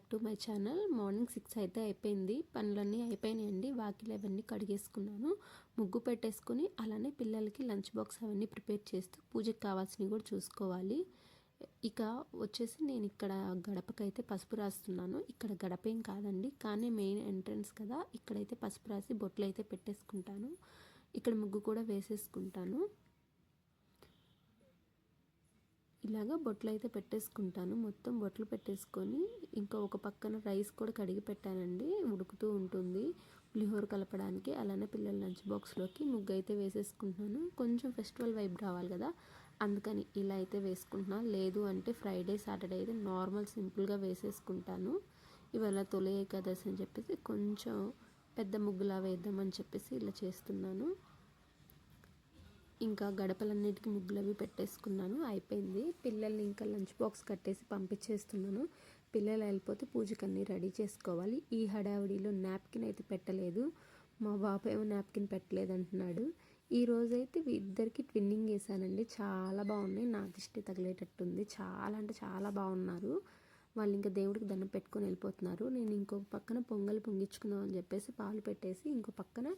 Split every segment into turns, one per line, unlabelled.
Back to my channel. Morning 6 అయితే అయిపోయింది. పనులన్నీ అయిపోయినాయండి. వాకిలు అవన్నీ కడిగేసుకున్నాను, ముగ్గు పెట్టేసుకొని అలానే పిల్లలకి లంచ్ బాక్స్ అవన్నీ ప్రిపేర్ చేస్తూ పూజకి కావాల్సినవి కూడా చూసుకోవాలి. ఇక వచ్చేసి నేను ఇక్కడ గడపకైతే పసుపు రాస్తున్నాను. ఇక్కడ గడప ఏం కాదండి, కానీ మెయిన్ ఎంట్రన్స్ కదా, ఇక్కడైతే పసుపు రాసి బొట్లు అయితే పెట్టేసుకుంటాను. ఇక్కడ ముగ్గు కూడా వేసేసుకుంటాను. ఇలాగా బొట్లు అయితే పెట్టేసుకుంటాను. మొత్తం బొట్లు పెట్టేసుకొని ఇంకా ఒక పక్కన రైస్ కూడా కడిగి పెట్టానండి, ఉడుకుతూ ఉంటుంది పులిహోర కలపడానికి. అలానే పిల్లల లంచ్ బాక్స్లోకి ముగ్గు అయితే వేసేసుకుంటున్నాను. కొంచెం ఫెస్టివల్ వైబ్ రావాలి కదా, అందుకని ఇలా అయితే వేసుకుంటున్నాను. లేదు అంటే ఫ్రైడే సాటర్డే అయితే నార్మల్ సింపుల్గా వేసేసుకుంటాను. ఇవాళ తొలి ఏకాదశి అని చెప్పేసి కొంచెం పెద్ద ముగ్గులా వేద్దామని చెప్పేసి ఇలా చేస్తున్నాను. ఇంకా గడపలన్నిటికీ ముగ్గులు అవి పెట్టేసుకున్నాను, అయిపోయింది. పిల్లల్ని ఇంకా లంచ్ బాక్స్ కట్టేసి పంపించేస్తున్నాను. పిల్లలు వెళ్ళిపోతే పూజకి అన్నీ రెడీ చేసుకోవాలి. ఈ హడావిడిలో నాప్కిన్ అయితే పెట్టలేదు. మా బాబు ఏమో నాప్కిన్ పెట్టలేదు అంటున్నాడు. ఈరోజైతే ఇద్దరికి ట్విన్నింగ్ వేసానండి, చాలా బాగున్నాయి. నా దిష్టి తగిలేటట్టుంది, చాలా అంటే చాలా బాగున్నారు. వాళ్ళు ఇంకా దేవుడికి దండం పెట్టుకొని వెళ్ళిపోతున్నారు. నేను ఇంకొక పక్కన పొంగల్ పొంగించుకుందాం అని చెప్పేసి పాలు పెట్టేసి ఇంకో పక్కన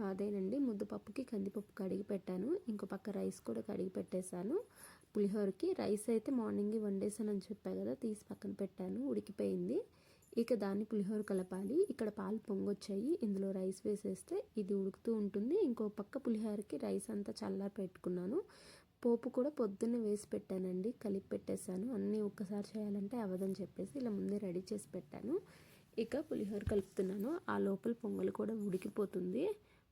అదేనండి ముద్దపప్పుకి కందిపప్పు కడిగి పెట్టాను. ఇంకో పక్క రైస్ కూడా కడిగి పెట్టేశాను. పులిహోరకి రైస్ అయితే మార్నింగ్ వండేసానని చెప్పా కదా, తీసి పక్కన పెట్టాను, ఉడికిపోయింది. ఇక దాన్ని పులిహోర కలపాలి. ఇక్కడ పాలు పొంగొచ్చాయి, ఇందులో రైస్ వేసేస్తే ఇది ఉడుకుతూ ఉంటుంది. ఇంకో పక్క పులిహోరకి రైస్ అంతా చల్లారి పెట్టుకున్నాను. పోపు కూడా పొద్దున్నే వేసి పెట్టానండి, కలిపి పెట్టేశాను. అన్నీ ఒక్కసారి చేయాలంటే అవ్వదని చెప్పేసి ఇలా ముందే రెడీ చేసి పెట్టాను. ఇక పులిహోర కలుపుతున్నాను. ఆ లోపల పొంగల్ కూడా ఉడికిపోతుంది.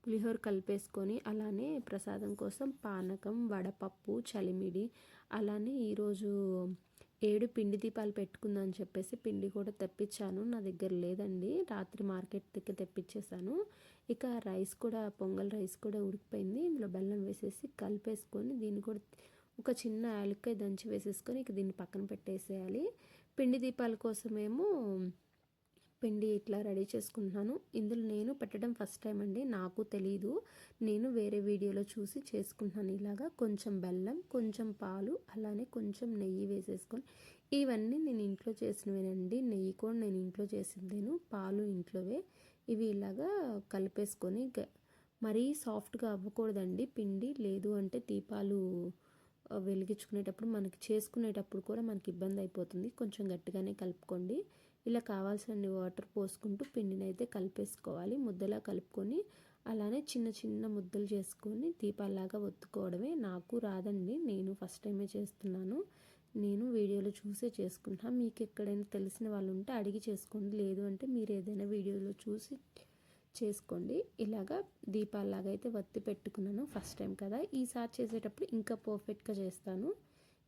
పులిహోర కలిపేసుకొని అలానే ప్రసాదం కోసం పానకం, వడపప్పు, చలిమిడి, అలానే ఈరోజు 7 పిండి దీపాలు పెట్టుకుందని చెప్పేసి పిండి కూడా తెప్పించాను. నా దగ్గర లేదండి, రాత్రి మార్కెట్ దగ్గర తెప్పించేసాను. ఇక రైస్ కూడా పొంగల్ రైస్ కూడా ఉడికిపోయింది. ఇందులో బెల్లం వేసేసి కలిపేసుకొని దీన్ని కూడా ఒక చిన్న యాలక్కాయ దంచి వేసేసుకొని ఇక దీన్ని పక్కన పెట్టేసేయాలి. పిండి దీపాల కోసమేమో పిండి ఇట్లా రెడీ చేసుకుంటున్నాను. ఇందులో నేను పెట్టడం ఫస్ట్ టైం అండి, నాకు తెలీదు. నేను వేరే వీడియోలో చూసి చేసుకుంటున్నాను. ఇలాగా కొంచెం బెల్లం, కొంచెం పాలు, అలానే కొంచెం నెయ్యి వేసేసుకొని, ఇవన్నీ నేను ఇంట్లో చేసినవేనండి. నెయ్యి కూడా నేను ఇంట్లో చేసిందేను, పాలు ఇంట్లోవే. ఇవి ఇలాగా కలిపేసుకొని మరీ సాఫ్ట్గా అవ్వకూడదండి పిండి, లేదు అంటే దీపాలు వెలిగించుకునేటప్పుడు మనకి చేసుకునేటప్పుడు కూడా మనకి ఇబ్బంది అయిపోతుంది. కొంచెం గట్టిగానే కలుపుకోండి. ఇలా కావాల్సిన వాటర్ పోసుకుంటూ పిండిని అయితే కలిపేసుకోవాలి. ముద్దలా కలుపుకొని అలానే చిన్న చిన్న ముద్దలు చేసుకొని దీపాల్లాగా ఒత్తుకోవడమే. నాకు రాదండి, నేను ఫస్ట్ టైమే చేస్తున్నాను. నేను వీడియోలో చూసే చేసుకుంటాను. మీకు ఎక్కడైనా తెలిసిన వాళ్ళు ఉంటే అడిగి చేసుకోండి, లేదు అంటే మీరు ఏదైనా వీడియోలో చూసి చేసుకోండి. ఇలాగా దీపాల్లాగా అయితే వత్తి పెట్టుకున్నాను, ఫస్ట్ టైం కదా. ఈసారి చేసేటప్పుడు ఇంకా పర్ఫెక్ట్గా చేస్తాను.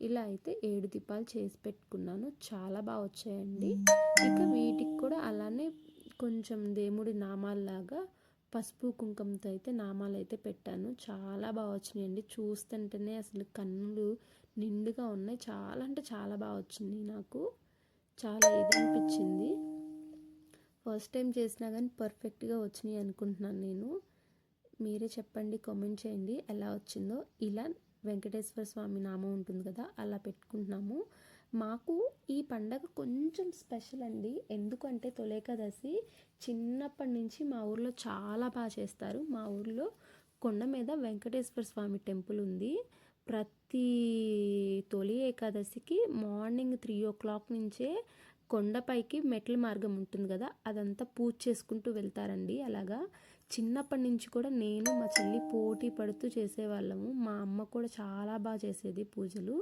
ఇలా అయితే 7 దీపాలు చేసి పెట్టుకున్నాను, చాలా బాగా వచ్చాయండి. ఇక వీటికి కూడా అలానే కొంచెం దేవుడి నామాల్లాగా పసుపు కుంకుమతో అయితే నామాలు అయితే పెట్టాను. చాలా బాగా వచ్చినాయండి, చూస్తుంటేనే అసలు కన్నులు నిండుగా ఉన్నాయి. చాలా అంటే చాలా బాగా వచ్చింది, నాకు చాలా ఇది అనిపించింది. ఫస్ట్ టైం చేసినా కానీ పర్ఫెక్ట్గా వచ్చినాయి అనుకుంటున్నాను నేను. మీరే చెప్పండి, కామెంట్ చేయండి ఎలా వచ్చిందో. ఇలా వెంకటేశ్వర స్వామి నామం ఉంటుంది కదా, అలా పెట్టుకుంటున్నాము. మాకు ఈ పండగ కొంచెం స్పెషల్ అండి, ఎందుకంటే తొలేకాదశి చిన్నప్పటి నుంచి మా ఊర్లో చాలా బాగా చేస్తారు. మా ఊర్లో కొండ మీద వెంకటేశ్వర స్వామి టెంపుల్ ఉంది. ప్రతి తొలి ఏకాదశికి మార్నింగ్ 3 o'clock నుంచే కొండపైకి మెట్ల మార్గం ఉంటుంది కదా, అదంతా పూజ చేసుకుంటూ వెళ్తారండి. అలాగా చిన్నప్పటి నుంచి కూడా నేను మా చెల్లి పోటీ పడుతూ చేసేవాళ్ళము. మా అమ్మ కూడా చాలా బాగా చేసేది పూజలు.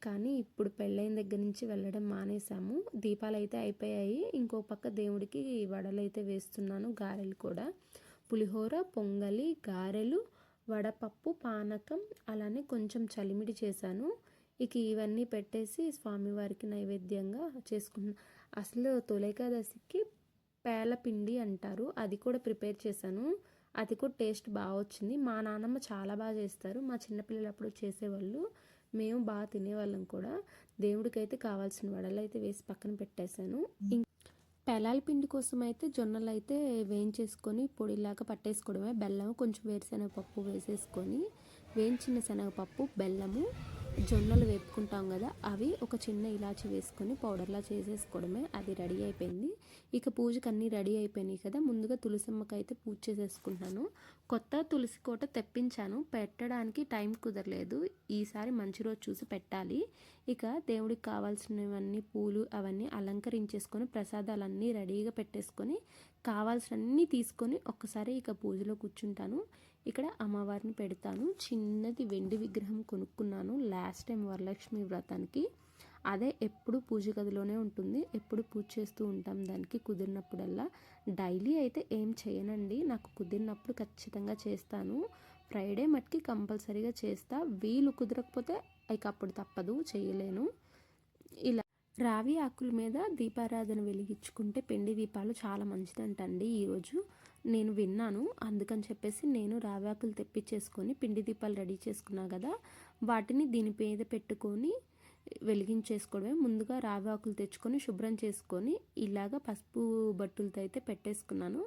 కానీ ఇప్పుడు పెళ్ళైన దగ్గర నుంచి వెళ్ళడం మానేసాము. దీపాలు అయితే అయిపోయాయి. ఇంకో పక్క దేవుడికి వడలు అయితే వేస్తున్నాను, గారెలు కూడా. పులిహోర, పొంగలి, గారెలు, వడపప్పు, పానకం, అలానే కొంచెం చలిమిడి చేశాను. ఇక ఇవన్నీ పెట్టేసి స్వామివారికి నైవేద్యంగా చేసుకున్నాను. అసలు తొలేకాదశికి పేలపిండి అంటారు, అది కూడా ప్రిపేర్ చేశాను. అది కూడా టేస్ట్ బాగా వచ్చింది. మా నాన్నమ్మ చాలా బాగా చేస్తారు, మా చిన్నపిల్లలు అప్పుడు చేసేవాళ్ళు, మేము బాగా తినేవాళ్ళం కూడా. దేవుడికి అయితే కావాల్సిన వడలు అయితే వేసి పక్కన పెట్టేశాను. పేలాల పిండి కోసం అయితే జొన్నలు అయితే వేయించేసుకొని పొడిలాగా పట్టేసుకోవడమే. బెల్లము, కొంచెం వేరుశనగపప్పు వేసేసుకొని, వేయించిన శనగపప్పు, బెల్లము, జొన్నలు వేపుకుంటాం కదా, అవి ఒక చిన్న ఇలాచి వేసుకొని పౌడర్లా చేసేసుకోవడమే. అది రెడీ అయిపోయింది. ఇక పూజకి అన్నీ రెడీ అయిపోయినాయి కదా, ముందుగా తులసమ్మకి అయితే పూజ చేసేసుకుంటాను. కొత్త తులసి కోట తెప్పించాను, పెట్టడానికి టైం కుదరలేదు. ఈసారి మంచి రోజు చూసి పెట్టాలి. ఇక దేవుడికి కావాల్సినవన్నీ పూలు అవన్నీ అలంకరించేసుకొని ప్రసాదాలన్నీ రెడీగా పెట్టేసుకొని కావాల్సినవన్నీ తీసుకొని ఒక్కసారి ఇక పూజలో కూర్చుంటాను. ఇక్కడ అమ్మవారిని పెడతాను. చిన్నది వెండి విగ్రహం కొనుక్కున్నాను లాస్ట్ టైం వరలక్ష్మి వ్రతానికి. అదే ఎప్పుడు పూజ గదిలోనే ఉంటుంది, ఎప్పుడు పూజ చేస్తూ ఉంటాం దానికి కుదిరినప్పుడల్లా. డైలీ అయితే ఏం చేయనండి, నాకు కుదిరినప్పుడు ఖచ్చితంగా చేస్తాను. ఫ్రైడే మట్టికి కంపల్సరీగా చేస్తా, వీలు కుదరకపోతే ఇక అప్పుడు తప్పదు, చేయలేను. ఇలా రావి ఆకుల మీద దీపారాధన వెలిగించుకుంటే పిండి దీపాలు చాలా మంచిదంటండి. ఈరోజు నేను విన్నాను, అందుకని చెప్పేసి నేను రావి ఆకులు తెప్పించేసుకొని పిండి దీపాలు రెడీ చేసుకున్నా కదా, వాటిని దీని మీద పెట్టుకొని వెలిగించేసుకోవడమే. ముందుగా రావి ఆకులు తెచ్చుకొని శుభ్రం చేసుకొని ఇలాగ పసుపు బట్టులతో అయితే పెట్టేసుకున్నాను.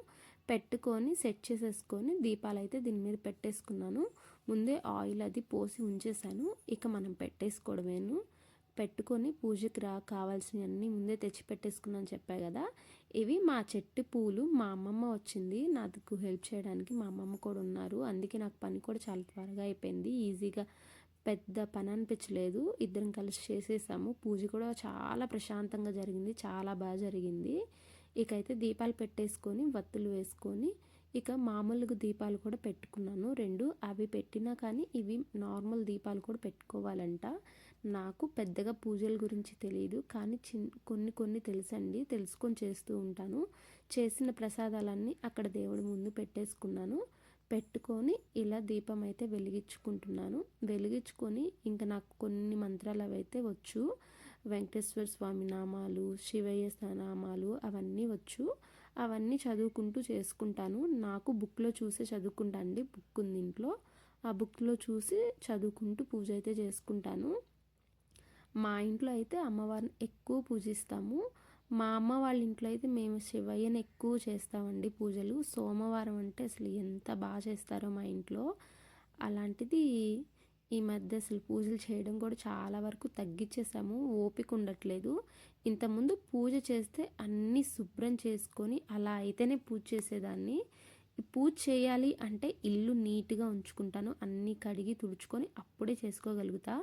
పెట్టుకొని సెట్ చేసేసుకొని దీపాలు అయితే దీని మీద పెట్టేసుకున్నాను. ముందే ఆయిల్ అది పోసి ఉంచేసాను. ఇక మనం పెట్టేసుకోవడమేను. పెట్టుకొని పూజకి కావాల్సినవన్నీ ముందే తెచ్చి పెట్టేసుకున్నాను చెప్పా కదా. ఇవి మా చెట్టు పూలు. మా అమ్మమ్మ వచ్చింది నాకు హెల్ప్ చేయడానికి, మా అమ్మమ్మ కూడా ఉన్నారు. అందుకే నాకు పని కూడా చాలా త్వరగా అయిపోయింది, ఈజీగా పెద్ద పని అనిపించలేదు. ఇద్దరం కలిసి చేసేసాము. పూజ కూడా చాలా ప్రశాంతంగా జరిగింది, చాలా బాగా జరిగింది. ఇకైతే దీపాలు పెట్టేసుకొని వత్తులు వేసుకొని ఇక మామూలుగా దీపాలు కూడా పెట్టుకున్నాను 2. అవి పెట్టినా కానీ ఇవి నార్మల్ దీపాలు కూడా పెట్టుకోవాలంట. నాకు పెద్దగా పూజల గురించి తెలియదు, కానీ కొన్ని తెలుసండి, తెలుసుకొని చేస్తూ ఉంటాను. చేసిన ప్రసాదాలన్నీ అక్కడ దేవుడి ముందు పెట్టేసుకున్నాను. పెట్టుకొని ఇలా దీపం అయితే వెలిగించుకుంటున్నాను. వెలిగించుకొని ఇంకా నాకు కొన్ని మంత్రాలు అవైతే వచ్చు. వెంకటేశ్వర స్వామి నామాలు, శివయ్య నామాలు అవన్నీ వచ్చు. అవన్నీ చదువుకుంటూ చేసుకుంటాను. నాకు బుక్లో చూసి చదువుకుంటా అండి, బుక్ ఉంది ఇంట్లో. ఆ బుక్లో చూసి చదువుకుంటూ పూజ అయితే చేసుకుంటాను. మా ఇంట్లో అయితే అమ్మవారిని ఎక్కువ పూజిస్తాము. మా అమ్మ వాళ్ళ ఇంట్లో అయితే మేము శివయ్యని ఎక్కువ చేస్తామండి పూజలు. సోమవారం అంటే అసలు ఎంత బాగా చేస్తారో మా ఇంట్లో. అలాంటిది ఈ మధ్య అసలు పూజలు చేయడం కూడా చాలా వరకు తగ్గించేసాము, ఓపిక ఉండట్లేదు. ఇంతకుముందు పూజ చేస్తే అన్నీ శుభ్రం చేసుకొని అలా అయితేనే పూజ చేసేదాన్ని. పూజ చేయాలి అంటే ఇల్లు నీట్గా ఉంచుకుంటాను, అన్నీ కడిగి తుడుచుకొని అప్పుడే చేసుకోగలుగుతా.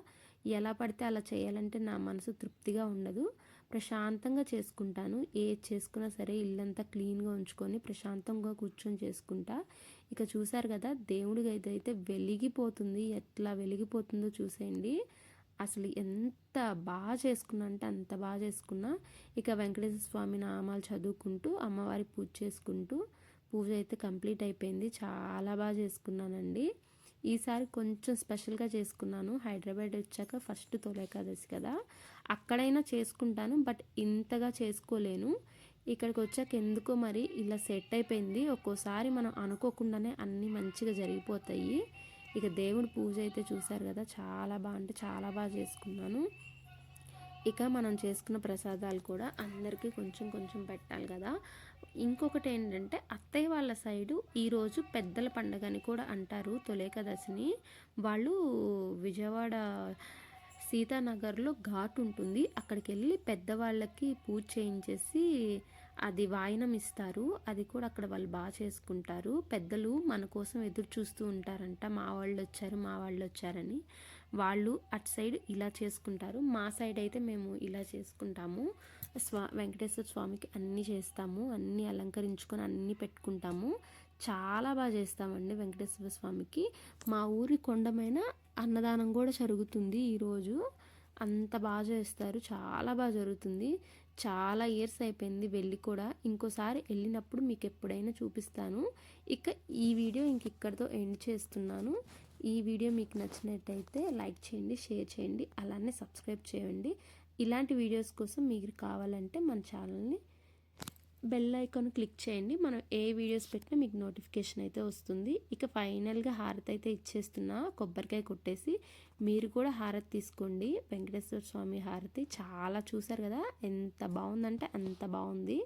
ఎలా పడితే అలా చేయాలంటే నా మనసు తృప్తిగా ఉండదు. ప్రశాంతంగా చేసుకుంటాను, ఏది చేసుకున్నా సరే ఇల్లంతా క్లీన్గా ఉంచుకొని ప్రశాంతంగా కూర్చొని చేసుకుంటా. ఇక చూసారు కదా, దేవుడికి అయితే వెలిగిపోతుంది, ఎట్లా వెలిగిపోతుందో చూసేయండి. అసలు ఎంత బాగా చేసుకున్నా అంటే అంత బాగా చేసుకున్నా. ఇక వెంకటేశ్వర స్వామి నామాలు చదువుకుంటూ అమ్మవారి పూజ చేసుకుంటూ పూజ అయితే కంప్లీట్ అయిపోయింది. చాలా బాగా చేసుకున్నానండి. ఈసారి కొంచెం స్పెషల్గా చేసుకున్నాను. హైదరాబాద్ వచ్చాక ఫస్ట్ తొలి ఏకాదశి కదా, అక్కడైనా చేసుకుంటాను, బట్ ఇంతగా చేసుకోలేను. ఇక్కడికి వచ్చాక ఎందుకో మరి ఇలా సెట్ అయిపోయింది. ఒక్కోసారి మనం అనుకోకుండానే అన్నీ మంచిగా జరిగిపోతాయి. ఇక దేవుడి పూజ అయితే చూసారు కదా, చాలా బాగా అంటే చాలా బాగా చేసుకున్నాను. ఇక మనం చేసుకున్న ప్రసాదాలు కూడా అందరికీ కొంచెం కొంచెం పెట్టాలి కదా. ఇంకొకటి ఏంటంటే అత్తయ్య వాళ్ళ సైడు ఈరోజు పెద్దల పండుగ అని కూడా అంటారు తొలేకాదశిని. వాళ్ళు విజయవాడ సీతానగర్లో ఘాట్ ఉంటుంది, అక్కడికి వెళ్ళి పెద్దవాళ్ళకి పూజ చేయించేసి అది వాయినం ఇస్తారు. అది కూడా అక్కడ వాళ్ళు బాగా చేసుకుంటారు. పెద్దలు మన కోసం ఎదురు చూస్తూ ఉంటారంట, మా వాళ్ళు వచ్చారు మా వాళ్ళు వచ్చారని. వాళ్ళు అటు సైడ్ ఇలా చేసుకుంటారు, మా సైడ్ అయితే మేము ఇలా చేసుకుంటాము. వెంకటేశ్వర స్వామికి అన్నీ చేస్తాము, అన్నీ అలంకరించుకొని అన్నీ పెట్టుకుంటాము. చాలా బాగా చేస్తామండి వెంకటేశ్వర స్వామికి. మా ఊరి కొండమైన అన్నదానం కూడా జరుగుతుంది ఈరోజు. అంత బాగా చేస్తారు, చాలా బాగా జరుగుతుంది. చాలా ఇయర్స్ అయిపోయింది వెళ్ళి కూడా. ఇంకోసారి వెళ్ళినప్పుడు మీకు ఎప్పుడైనా చూపిస్తాను. ఇక ఈ వీడియో ఇక్కడితో ఎండ్ చేస్తున్నాను. ఈ వీడియో మీకు నచ్చినట్టయితే లైక్ చేయండి, షేర్ చేయండి, అలానే సబ్స్క్రైబ్ చేయండి. ఇలాంటి వీడియోస్ కోసం మీకు కావాలంటే మన ఛానల్ని బెల్ ఐకాన్ క్లిక్ చేయండి. మనం ఏ వీడియోస్ పెట్టినా మీకు నోటిఫికేషన్ అయితే వస్తుంది. ఇక ఫైనల్గా హారతి అయితే ఇచ్చేస్తున్నా, కొబ్బరికాయ కొట్టేసి. మీరు కూడా హారతి తీసుకోండి, వెంకటేశ్వర స్వామి హారతి. చాలా చూసారు కదా ఎంత బాగుందంటే అంత బాగుంది.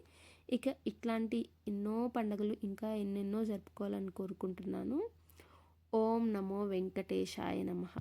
ఇక ఇట్లాంటి ఎన్నో పండుగలు ఇంకా ఎన్నెన్నో జరుపుకోవాలని కోరుకుంటున్నాను. ఓం నమో వెంకటేశాయ నమః.